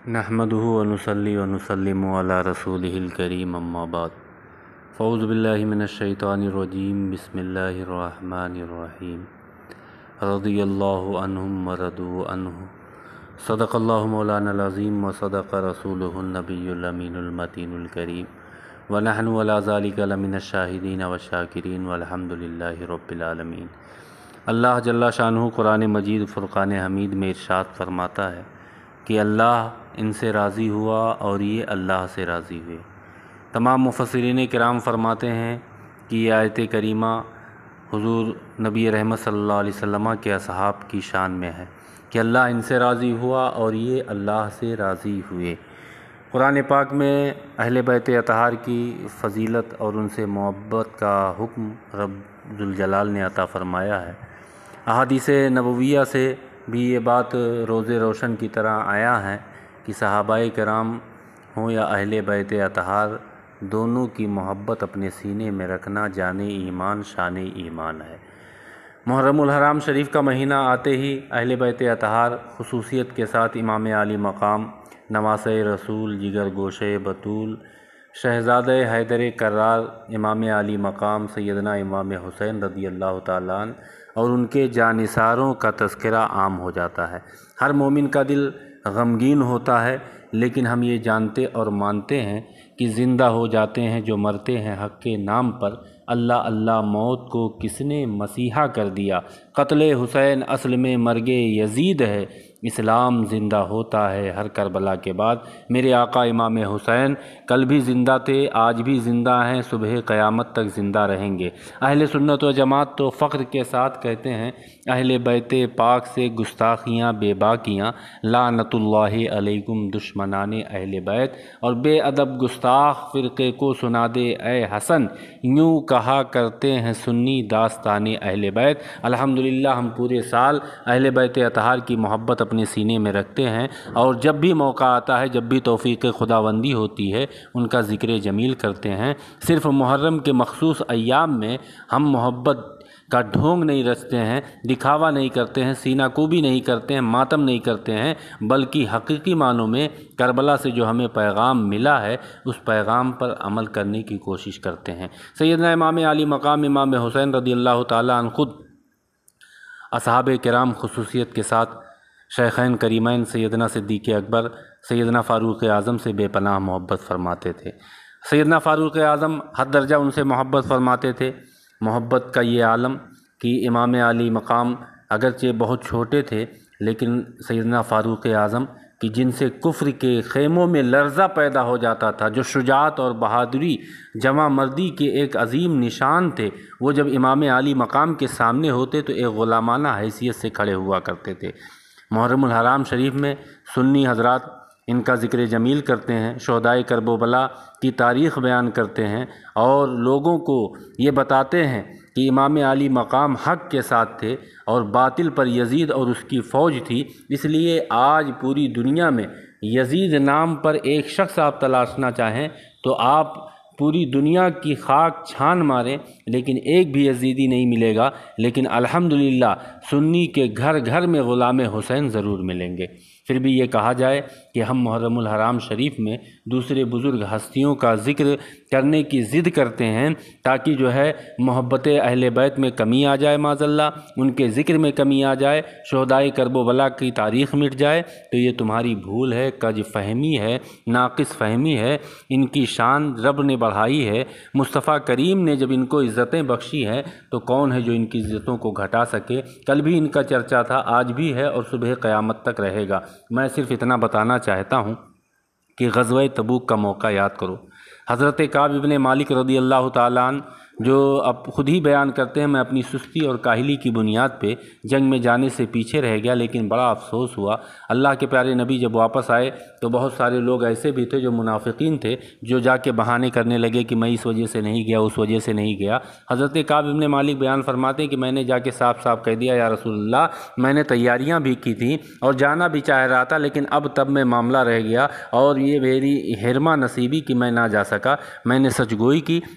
نحمده ونصلي ونسلم على رسوله الكريم اما بعد فاعوذ باللہ من الشیطان الرجیم بسم اللہ الرحمن الرحیم رضی اللہ عنہم ورضوا عنہ صدق اللہ مولانا العظیم وصدق رسولہ النبی الامین المتین الکریم ونحن علی ذلک لمن الشاہدین والشاکرین والحمد للہ رب العالمین۔ اللہ جل شانہ قرآن مجید فرقان حمید میں ارشاد فرماتا ہے کہ اللہ ان سے راضی ہوا اور یہ اللہ سے راضی ہوئے۔ تمام مفسرین کرام فرماتے ہیں کہ یہ آیت کریمہ حضور نبی رحمت صلی اللہ علیہ وسلم کے اصحاب کی شان میں ہے کہ اللہ ان سے راضی ہوا اور یہ اللہ سے راضی ہوئے۔ قرآن پاک میں اہل بیت اطہار کی فضیلت اور ان سے محبت کا حکم رب ذوالجلال نے عطا فرمایا ہے۔ احادیث نبویہ سے بھی یہ بات روز روشن کی طرح آیا ہے کہ صحابہ کرام ہوں یا اہل بیت اطہار، دونوں کی محبت اپنے سینے میں رکھنا جان ایمان شان ایمان ہے۔ محرم الحرام شریف کا مہینہ آتے ہی اہل بیت اطہار خصوصیت کے ساتھ امام عالی مقام، نواسۂ رسول، جگر گوشے بطول، شہزادہ حیدر کرار، امام عالی مقام سیدنا امام حسین رضی اللہ تعالیٰ عنہ اور ان کے جانثاروں کا تذکرہ عام ہو جاتا ہے۔ ہر مومن کا دل غمگین ہوتا ہے، لیکن ہم یہ جانتے اور مانتے ہیں کہ زندہ ہو جاتے ہیں جو مرتے ہیں حق کے نام پر۔ اللہ اللہ موت کو کس نے مسیحا کر دیا، قتل حسین اصل میں مرگ یزید ہے، اسلام زندہ ہوتا ہے ہر کربلا کے بعد۔ میرے آقا امام حسین کل بھی زندہ تھے، آج بھی زندہ ہیں، صبح قیامت تک زندہ رہیں گے۔ اہل سنت و جماعت تو فخر کے ساتھ کہتے ہیں اہل بیت پاک سے گستاخیاں بے باکیاں، لعنت اللہ علیکم دشمنان اہل بیت، اور بے ادب گستاخ فرقے کو سنا دے اے حسن، یوں کہا کرتے ہیں سنی داستان اہل بیت۔ الحمدللہ ہم پورے سال اہل بیت اطہار کی محبت اپنے سینے میں رکھتے ہیں، اور جب بھی موقع آتا ہے، جب بھی توفیق خداوندی ہوتی ہے، ان کا ذکر جمیل کرتے ہیں۔ صرف محرم کے مخصوص ایام میں ہم محبت کا ڈھونگ نہیں رچتے ہیں، دکھاوا نہیں کرتے ہیں، سینہ کوبی نہیں کرتے ہیں، ماتم نہیں کرتے ہیں، بلکہ حقیقی معنوں میں کربلا سے جو ہمیں پیغام ملا ہے اس پیغام پر عمل کرنے کی کوشش کرتے ہیں۔ سیدنا امام عالی مقام امام حسین رضی اللہ تعالیٰ عنہ خود اصحاب کرام خصوصیت کے ساتھ شیخین کریمین سیدنا صدیق اکبر، سیدنا فاروق اعظم سے بے پناہ محبت فرماتے تھے۔ سیدنا فاروق اعظم حد درجہ ان سے محبت فرماتے تھے۔ محبت کا یہ عالم کہ امام عالی مقام اگرچہ بہت چھوٹے تھے، لیکن سیدنا فاروق اعظم کہ جن سے کفر کے خیموں میں لرزہ پیدا ہو جاتا تھا، جو شجاعت اور بہادری جمع مردی کے ایک عظیم نشان تھے، وہ جب امام عالی مقام کے سامنے ہوتے تو ایک غلامانہ حیثیت سے کھڑے ہوا کرتے تھے۔ محرم الحرام شریف میں سنی حضرات ان کا ذکر جمیل کرتے ہیں، شہدائے کرب و بلا کی تاریخ بیان کرتے ہیں اور لوگوں کو یہ بتاتے ہیں کہ امام عالی مقام حق کے ساتھ تھے اور باطل پر یزید اور اس کی فوج تھی۔ اس لیے آج پوری دنیا میں یزید نام پر ایک شخص آپ تلاشنا چاہیں تو آپ پوری دنیا کی خاک چھان ماریں، لیکن ایک بھی یزیدی نہیں ملے گا، لیکن الحمدللہ سنی کے گھر گھر میں غلام حسین ضرور ملیں گے۔ پھر بھی یہ کہا جائے کہ ہم محرم الحرام شریف میں دوسرے بزرگ ہستیوں کا ذکر کرنے کی ضد کرتے ہیں تاکہ جو ہے محبت اہل بیت میں کمی آ جائے، معاذ اللہ ان کے ذکر میں کمی آ جائے، شہدائے کرب و بلا کی تاریخ مٹ جائے، تو یہ تمہاری بھول ہے، کج فہمی ہے، ناقص فہمی ہے۔ ان کی شان رب نے بڑھائی ہے، مصطفیٰ کریم نے جب ان کو عزتیں بخشی ہیں تو کون ہے جو ان کی عزتوں کو گھٹا سکے؟ کل بھی ان کا چرچا تھا، آج بھی ہے اور صبح قیامت تک رہے گا۔ میں صرف اتنا بتانا چاہتا ہوں کہ غزوہ تبوک کا موقع یاد کرو۔ حضرت کعب ابن مالک رضی اللہ تعالیٰ عنہ جو اب خود ہی بیان کرتے ہیں، میں اپنی سستی اور کاہلی کی بنیاد پہ جنگ میں جانے سے پیچھے رہ گیا، لیکن بڑا افسوس ہوا۔ اللہ کے پیارے نبی جب واپس آئے تو بہت سارے لوگ ایسے بھی تھے جو منافقین تھے، جو جا کے بہانے کرنے لگے کہ میں اس وجہ سے نہیں گیا، اس وجہ سے نہیں گیا۔ حضرت کعب ابن مالک بیان فرماتے ہیں کہ میں نے جا کے صاف صاف کہہ دیا، یا رسول اللہ میں نے تیاریاں بھی کی تھیں اور جانا بھی چاہ رہا تھا، لیکن اب تب میں معاملہ رہ گیا اور یہ میری حرمہ نصیبی کہ میں نہ جا سکا۔ میں نے سچ گوئی کی۔